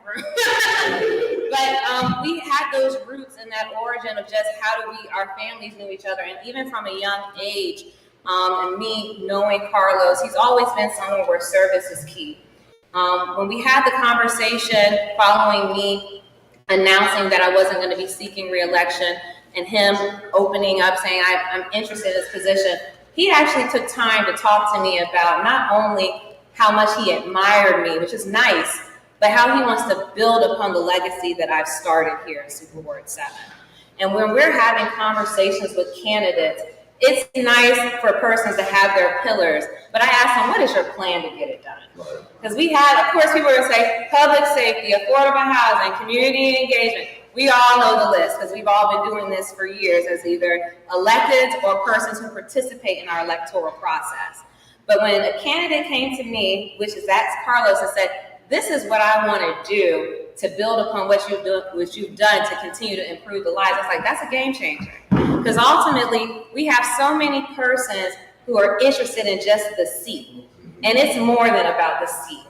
room. But we had those roots and that origin of just how do our families knew each other. And even from a young age, and me knowing Carlos, he's always been someone where service is key. When we had the conversation following me announcing that I wasn't going to be seeking re-election and him opening up saying I'm interested in this position, he actually took time to talk to me about not only how much he admired me, which is nice, but how he wants to build upon the legacy that I've started here in Super Ward 7. And when we're having conversations with candidates, it's nice for persons to have their pillars, but I ask them, what is your plan to get it done? Because we had, of course, people are going to say public safety, affordable housing, community engagement. We all know the list because we've all been doing this for years as either electeds or persons who participate in our electoral process. But when a candidate came to me, that's Carlos, and said, this is what I want to do to build upon what you've done to continue to improve the lives. I was like, that's a game changer. Because ultimately, we have so many persons who are interested in just the seat. And it's more than about the seat.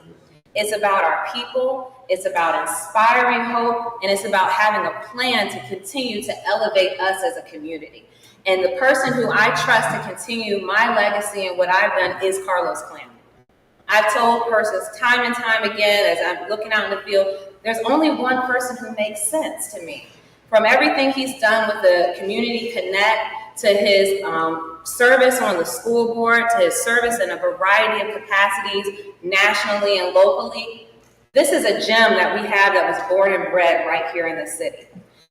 It's about our people, it's about inspiring hope, and it's about having a plan to continue to elevate us as a community. And the person who I trust to continue my legacy and what I've done is Carlos Clanton. I've told persons time and time again as I'm looking out in the field, there's only one person who makes sense to me. From everything he's done with the Community Connect, to his service on the school board, to his service in a variety of capacities nationally and locally, this is a gem that we have that was born and bred right here in the city.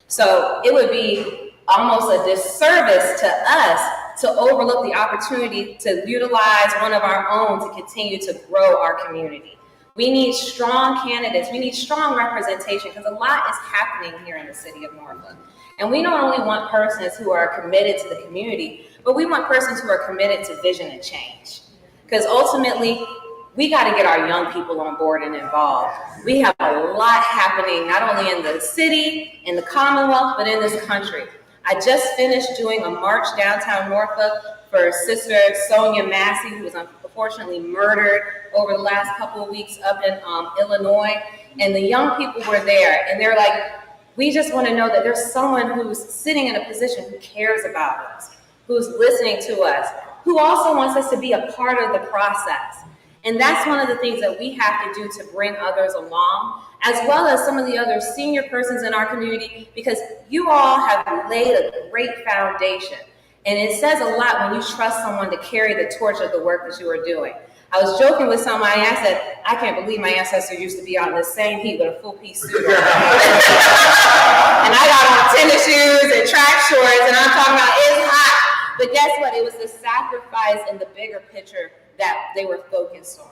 So it would be almost a disservice to us to overlook the opportunity to utilize one of our own to continue to grow our community. We need strong candidates. We need strong representation because a lot is happening here in the city of Norfolk. And we not only want persons who are committed to the community, but we want persons who are committed to vision and change. Because ultimately, we got to get our young people on board and involved. We have a lot happening, not only in the city, in the Commonwealth, but in this country. I just finished doing a march downtown Norfolk for Sister Sonia Massey, who was unfortunately murdered over the last couple of weeks up in Illinois. And the young people were there, and they're like, we just want to know that there's someone who's sitting in a position who cares about us, who's listening to us, who also wants us to be a part of the process. And that's one of the things that we have to do to bring others along, as well as some of the other senior persons in our community, because you all have laid a great foundation. And it says a lot when you trust someone to carry the torch of the work that you are doing. I was joking with somebody, I said, I can't believe my ancestors used to be out in the same heat with a full piece suit on. And I got on tennis shoes and track shorts, and I'm talking about it's hot. But guess what? It was the sacrifice and the bigger picture that they were focused on.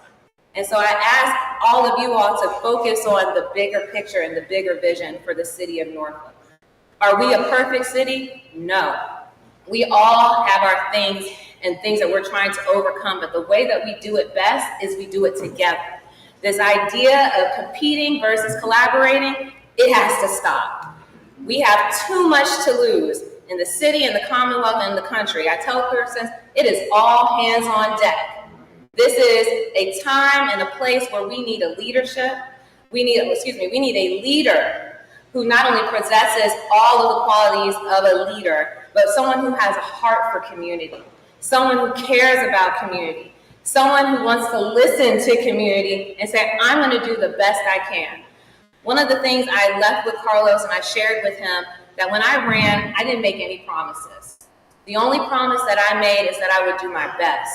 And so I ask all of you all to focus on the bigger picture and the bigger vision for the city of Norfolk. Are we a perfect city? No. We all have our things and things that we're trying to overcome, but the way that we do it best is we do it together. This idea of competing versus collaborating, it has to stop. We have too much to lose in the city, in the Commonwealth, and in the country. I tell persons, it is all hands on deck. This is a time and a place where we need a leadership. We need a leader who not only possesses all of the qualities of a leader, but someone who has a heart for community, someone who cares about community, someone who wants to listen to community and say, I'm going to do the best I can. One of the things I left with Carlos and I shared with him that when I ran, I didn't make any promises. The only promise that I made is that I would do my best.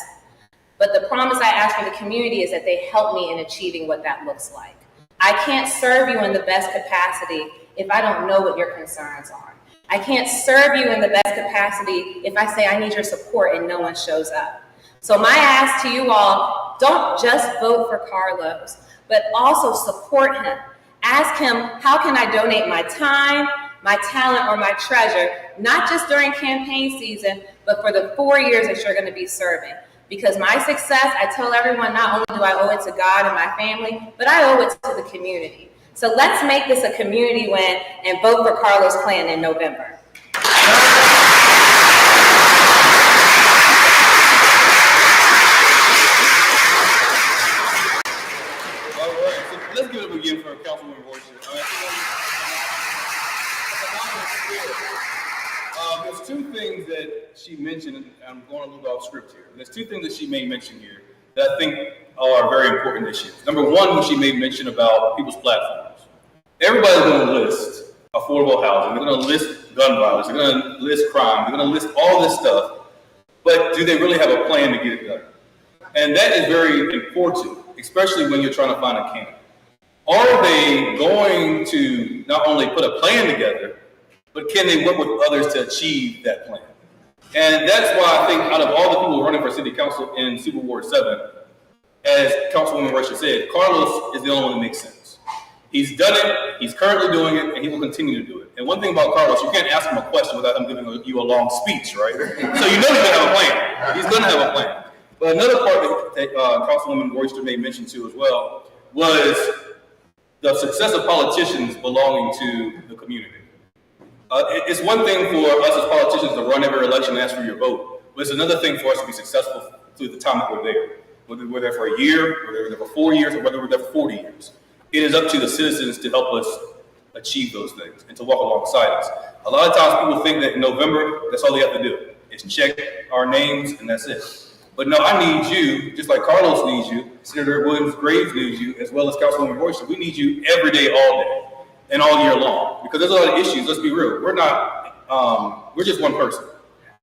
But the promise I asked for the community is that they help me in achieving what that looks like. I can't serve you in the best capacity if I don't know what your concerns are. I can't serve you in the best capacity if I say I need your support and no one shows up. So my ask to you all, don't just vote for Carlos, but also support him. Ask him, how can I donate my time, my talent, or my treasure, not just during campaign season, but for the 4 years that you're going to be serving. Because my success, I tell everyone, not only do I owe it to God and my family, but I owe it to the community. So let's make this a community win and vote for Carlos Clanton in November. All right, so let's give it up again for Councilwoman Royce. There's two things that she mentioned, and I'm going a little bit off script here. There's two things that she made mention here that I think are very important issues. Number one, when she made mention about people's platforms. Everybody's going to list affordable housing. They're going to list gun violence. They're going to list crime. They're going to list all this stuff. But do they really have a plan to get it done? And that is very important, especially when you're trying to find a candidate. Are they going to not only put a plan together, but can they work with others to achieve that plan? And that's why I think out of all the people running for city council in Super Ward 7, as Councilwoman Russia said, Carlos is the only one that makes sense. He's done it, he's currently doing it, and he will continue to do it. And one thing about Carlos, you can't ask him a question without him giving you a long speech, right? So you know he's going to have a plan. He's going to have a plan. But another part that Councilwoman Royster made mention to as well was the success of politicians belonging to the community. It's one thing for us as politicians to run every election and ask for your vote, but it's another thing for us to be successful through the time that we're there. Whether we're there for a year, whether we're there for 4 years, or whether we're there for 40 years. It is up to the citizens to help us achieve those things and to walk alongside us. A lot of times people think that in November, that's all they have to do is check our names and that's it. But no, I need you, just like Carlos needs you, Senator Williams-Graves needs you, as well as Councilwoman Royster. We need you every day, all day, and all year long. Because there's a lot of issues, let's be real. We're just one person.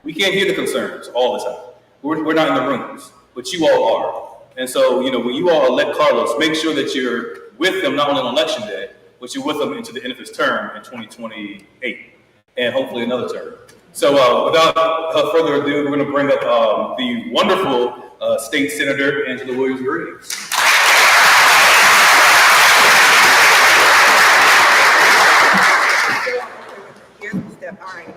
We can't hear the concerns all the time. We're not in the rooms, but you all are. And so, when you all elect Carlos, make sure that you're with him not only on election day, but you're with him into the end of his term in 2028, and hopefully another term. So without further ado, we're going to bring up the wonderful State Senator Angela Williams-Graves. All right,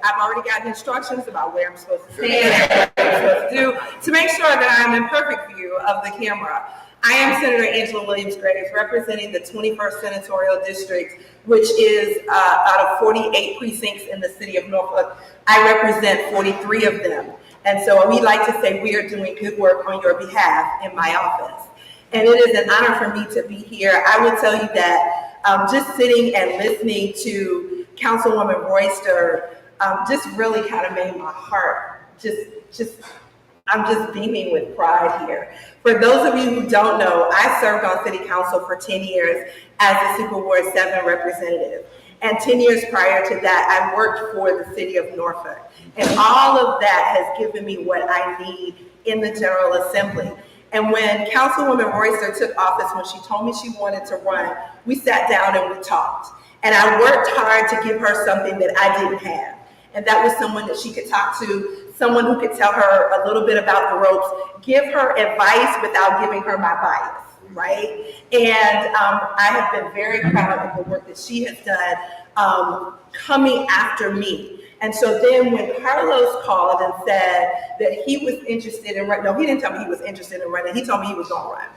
I've already gotten instructions about where I'm supposed to stand and what I'm supposed to do to make sure that I'm in perfect view of the camera. I am Senator Angela Williams-Graves, representing the 21st Senatorial District, which is out of 48 precincts in the city of Norfolk. I represent 43 of them. And so we like to say we are doing good work on your behalf in my office. And it is an honor for me to be here. I will tell you that just sitting and listening to Councilwoman Royster just really kind of made my heart I'm just beaming with pride here. For those of you who don't know, I served on City Council for 10 years as a Super Ward 7 representative. And 10 years prior to that, I worked for the city of Norfolk. And all of that has given me what I need in the General Assembly. And when Councilwoman Royster took office, when she told me she wanted to run, we sat down and we talked. And I worked hard to give her something that I didn't have. And that was someone that she could talk to, someone who could tell her a little bit about the ropes, give her advice without giving her my bias, right? And I have been very proud of the work that she has done coming after me. And so then when Carlos called and said that he was interested in running, no, he didn't tell me he was interested in running. He told me he was going to run.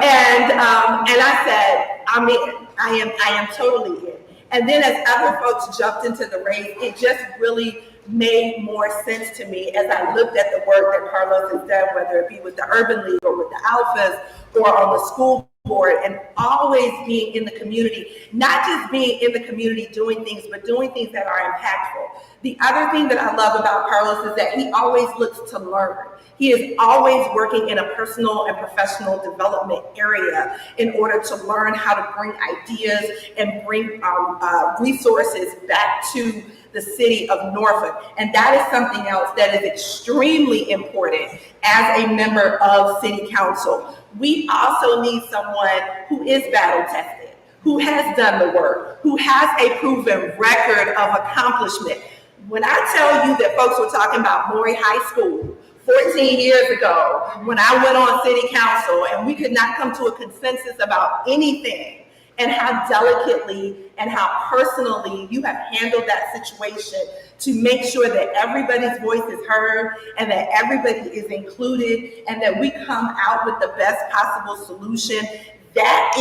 And I said, I'm in. I am totally in. And then as other folks jumped into the race, it just really made more sense to me as I looked at the work that Carlos has done, whether it be with the Urban League or with the Alphas or on the school board, and always being in the community, not just being in the community doing things, but doing things that are impactful. The other thing that I love about Carlos is that he always looks to learn. He is always working in a personal and professional development area in order to learn how to bring ideas and bring resources back to the city of Norfolk. And that is something else that is extremely important as a member of city council. We also need someone who is battle tested, who has done the work, who has a proven record of accomplishment. When I tell you that folks were talking about Maury High School 14 years ago, when I went on city council and we could not come to a consensus about anything, and how delicately and how personally you have handled that situation to make sure that everybody's voice is heard and that everybody is included and that we come out with the best possible solution. That's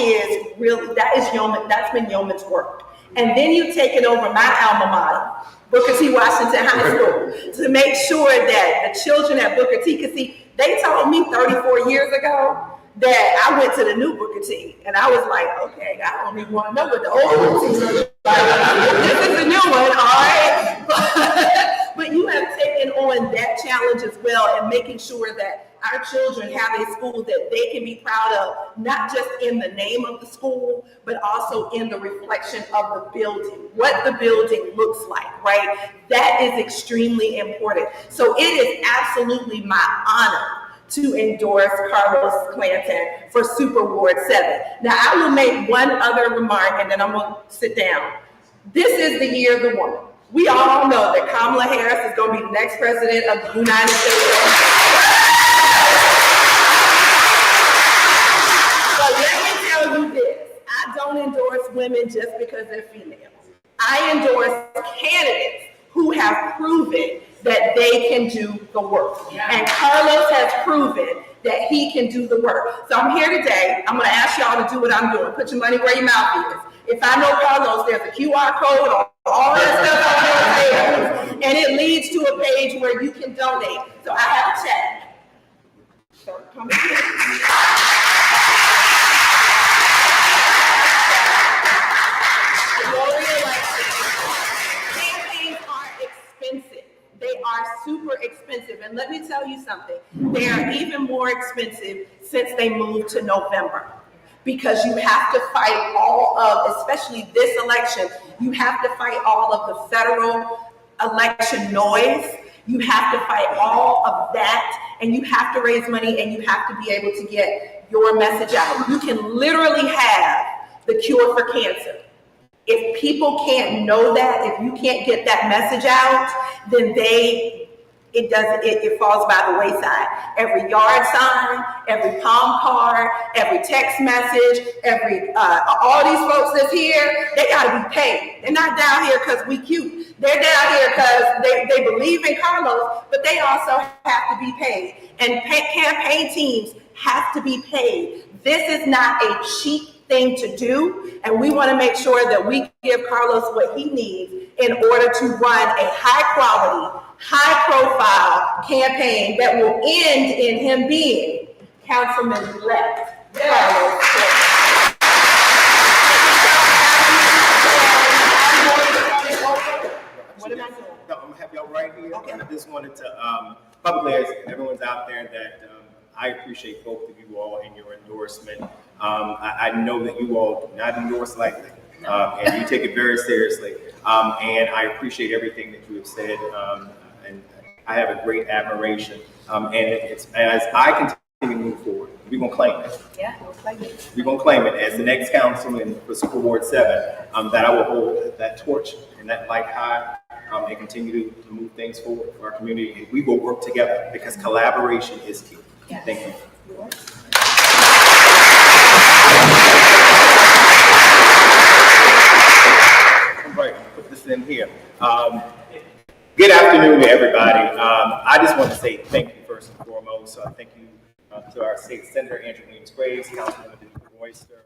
been yeoman's work. And then you've taken over my alma mater, Booker T. Washington High School, to make sure that the children at Booker T, because see, they told me 34 years ago that I went to the new Booker T, and I was like, okay, I don't don't even want to know what the old routine is like. This is the new one, all right? But you have taken on that challenge as well, and making sure that our children have a school that they can be proud of, not just in the name of the school, but also in the reflection of the building, what the building looks like, right? That is extremely important. So it is absolutely my honor to endorse Carlos Clanton for Super Ward 7. Now, I will make one other remark and then I'm going to sit down. This is the year of the woman. We all know that Kamala Harris is going to be the next president of the United States of America. But let me tell you this, I don't endorse women just because they're female. I endorse candidates who have proven that they can do the work. And Carlos has proven that he can do the work. So I'm here today, I'm gonna ask y'all to do what I'm doing. Put your money where your mouth is. If I know Carlos, there's a QR code on all that stuff on your tables, and it leads to a page where you can donate. So I have a check. So come here. Campaigns are expensive. They are super expensive. And let me tell you something, they are even more expensive since they moved to November. Because you have to fight all of, especially this election, you have to fight all of the federal election noise. You have to fight all of that, and you have to raise money, and you have to be able to get your message out. You can literally have the cure for cancer. If people can't know that, if you can't get that message out, then it falls by the wayside. Every yard sign, every palm card, every text message, all these folks that's here, they gotta be paid. They're not down here because we cute. They're down here because they believe in Carlos, but they also have to be paid. And campaign teams have to be paid. This is not a cheap thing to do, and we want to make sure that we give Carlos what he needs in order to run a high quality, high profile campaign that will end in him being Councilman-elect Carlos Clanton. What am I doing? No, I'm gonna have y'all right here. Okay. And I just wanted to publicly, as everyone's out there, that I appreciate both of you all in your endorsement. I know that you all do not endorse lightly, and you take it very seriously. And I appreciate everything that you have said, and I have a great admiration. And it's as I continue to move forward, we're gonna claim it. Yeah, we'll claim it. We're gonna claim it as the next councilman for Super Ward 7. That I will hold that torch and that light high, and continue to move things forward for our community. And we will work together because collaboration is key. Yes. Thank you. All right, put this in here. Good afternoon to everybody. I just want to say thank you first and foremost. Thank you to our state senator, Andrew Williams-Graves, Councilwoman Denise Royster,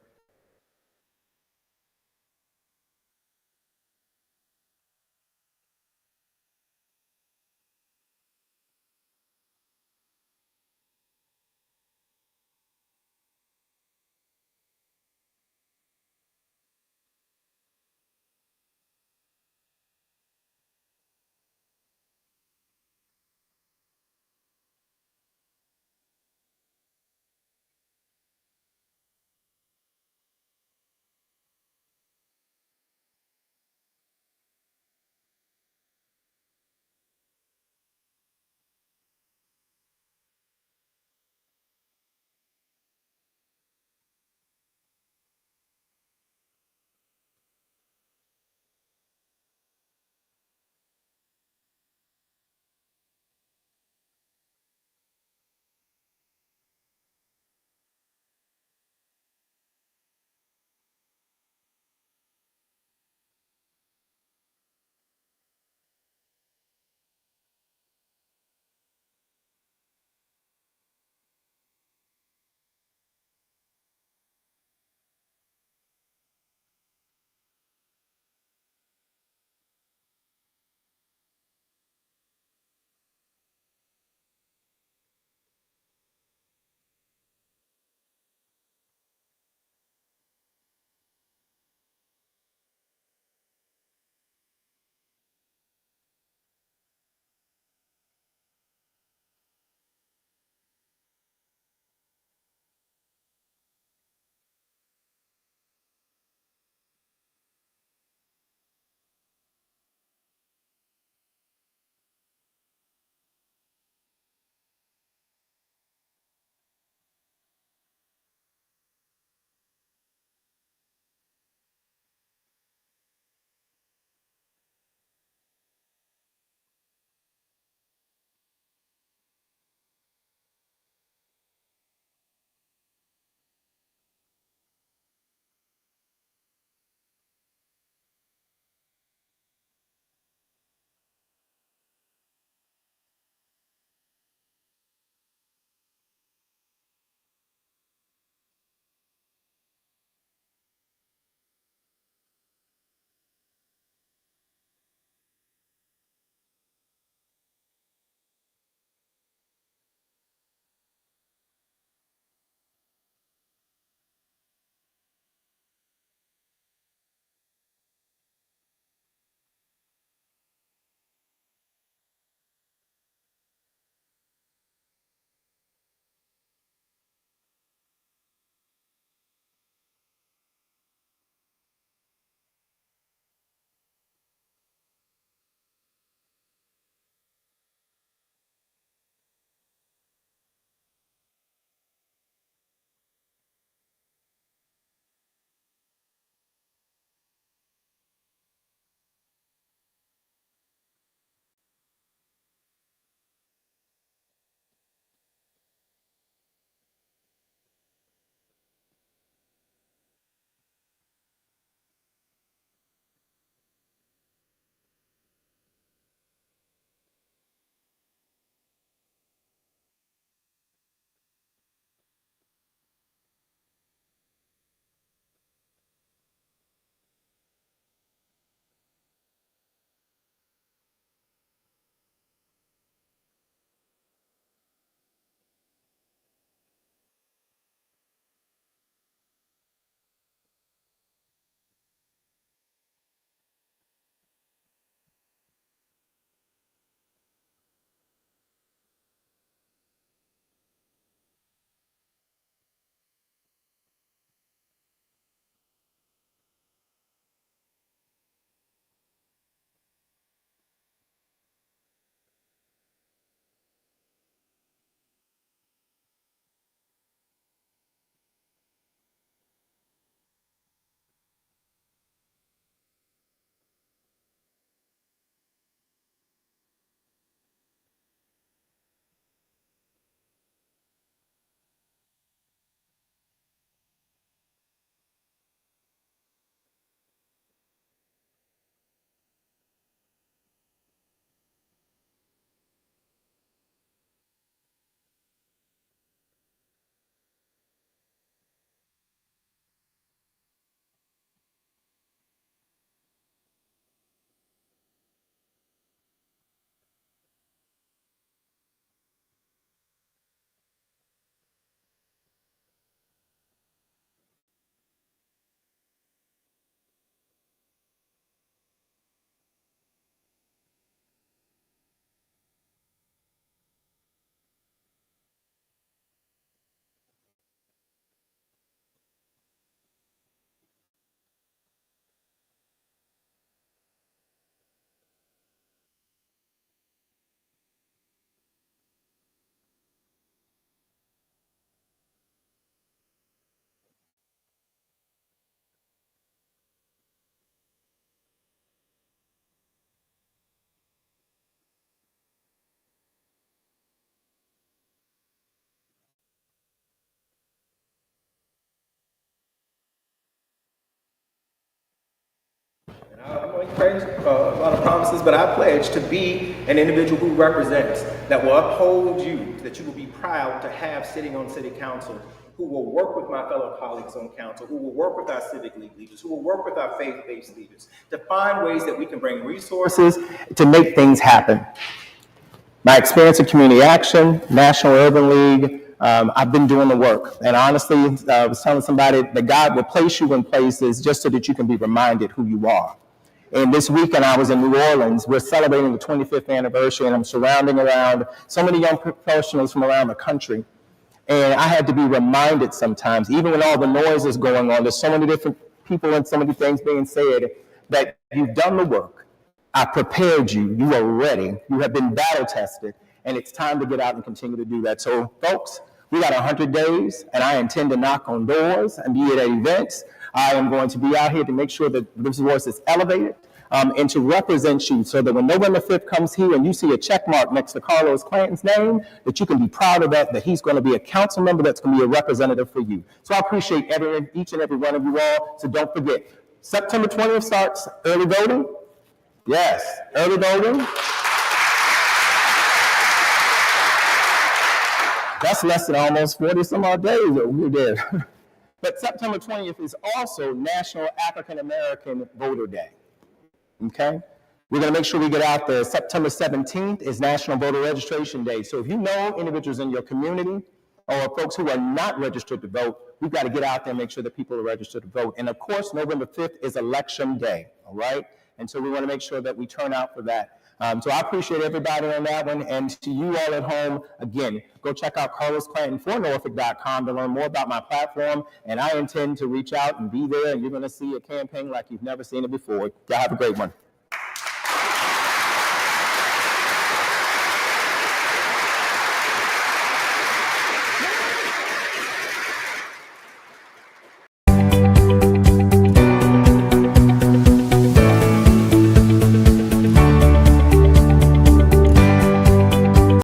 promises, but I pledge to be an individual who represents, that will uphold you, that you will be proud to have sitting on city council, who will work with my fellow colleagues on council, who will work with our civic league leaders, who will work with our faith-based leaders to find ways that we can bring resources to make things happen. My experience in community action, National Urban League, I've been doing the work. And honestly, I was telling somebody that God will place you in places just so that you can be reminded who you are. And this weekend I was in New Orleans. We're celebrating the 25th anniversary, and I'm surrounding around so many young professionals from around the country. And I had to be reminded sometimes, even when all the noise is going on, there's so many different people and so many things being said, that you've done the work. I prepared you. You are ready. You have been battle tested, and it's time to get out and continue to do that. So, folks, we got 100 days, and I intend to knock on doors and be at events. I am going to be out here to make sure that this voice is elevated and to represent you, so that when November 5th comes here and you see a check mark next to Carlos Clanton's name, that you can be proud of that he's going to be a council member that's going to be a representative for you. So I appreciate each and every one of you all. So don't forget, September 20th starts early voting. Yes, early voting. That's less than almost 40 some odd days that we're there. But September 20th is also National African American Voter Day. Okay? We're going to make sure we get out there. September 17th is National Voter Registration Day. So if you know individuals in your community or folks who are not registered to vote, we've got to get out there and make sure that people are registered to vote. And of course, November 5th is Election Day, all right? And so we want to make sure that we turn out for that. So I appreciate everybody on that one. And to you all at home, again, go check out carlosclanton4norfolk.com to learn more about my platform. And I intend to reach out and be there, and you're going to see a campaign like you've never seen it before. Y'all have a great one.